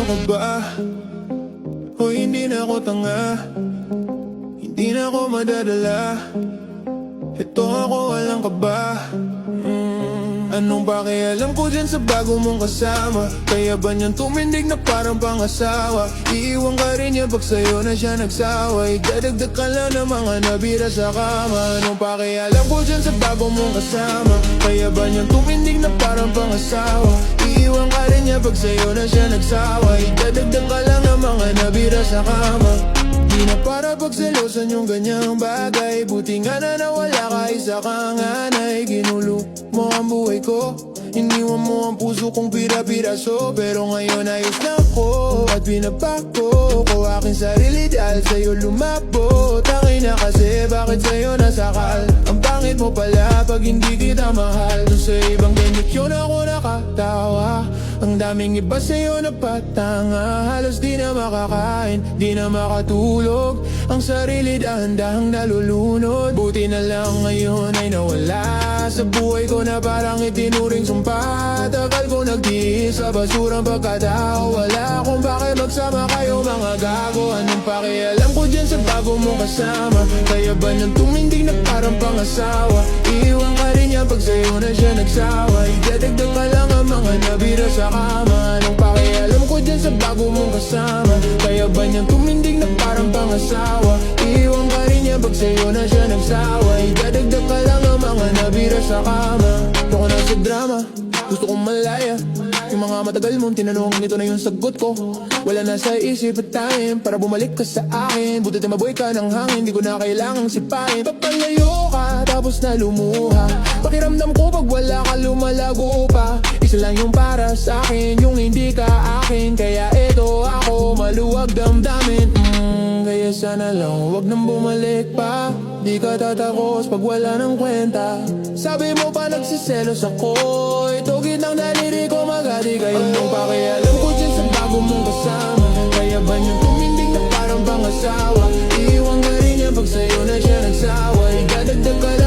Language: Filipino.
ka ba? O hindi na ako tanga, hindi na ako madadala. Ito ako walang kaba. Anong pakialam ko dyan sa bago mong kasama? Kaya ba niyan tumindig na parang pangasawa? Iiwan ka rin niya pag sa'yo na siya nagsawa. Idadagdag ka lang ng mga nabira sa kama. Anong pakialam ko dyan sa bago mong kasama? Kaya ba niyan tumindig na parang pangasawa? Iiwan ka rin niya pag sa'yo na siya nagsawa. Idadagdag ka lang ng mga nabira sa kama. Di na para pagselosan yung ganyang bagay. Buti nga na nawala ka, isa kang anay. Ginulo mo ang buhay ko, iniwan mo ang puso kong pira-piraso. Pero ngayon ayos na ako at binabago ko aking sarili dahil sa'yo lumabo. Tangin na kasi bakit sa'yo nasakal? Ang pangit mo pala pag hindi kita mahal. Doon sa ibang dimension ako nakatawa. Ang daming iba sa'yo na patanga. Halos di na makakain, di na makatulog. Ang sarili dahan-dahang nalulunod. Buti na lang ngayon ay nawala sa buhay ko na parang itinuring sumpa. Tagal ko nagtiis sa basurang pagkatao. Wala akong bakit magsama kayo mga gago. Anong pakialam ko dyan sa bago mong kasama? Kaya ba nang tumindig na parang pangasawa? Iiwan ka rin niya pag sa'yo na siya nagsawa. Idadagdag ka lang ang mga nabira sa kama. Anong pakialam ko dyan sa bago mong kasama? Kaya ba niyang tumindig na parang pangasawa? Iiwan ka rin niya pag sa'yo na siya nagsawa. Idadagdag ka lang ang mga nabira sa kama. Ito ko na sa drama, gusto kong malaya. Yung mga matagal mong tinanong, ito na yung sagot ko. Wala na sa isip at time para bumalik ka sa akin. Buti maboy ka ng hangin, di ko na kailangang sipain. Papalayo ka, tapos na lumuha. Pakiramdam ko pag wala ka lumalago pa. Isa lang yung para sa akin, yung hindi ka akin. Kaya eto ako, maluwag damdamin. Kaya sana lang huwag nang bumalik pa. Di ka tatakos pag wala ng kwenta. Sabi mo pa nagsiselos ako. Ito gitnang daliri ko magadi kayo. Anong pakialam ko dyan sa bago mong kasama? Kaya ba niyang tumindig na parang pangasawa? Iiwan ka rin niya pag sa'yo na siya nagsawa. Idadagdag ka lang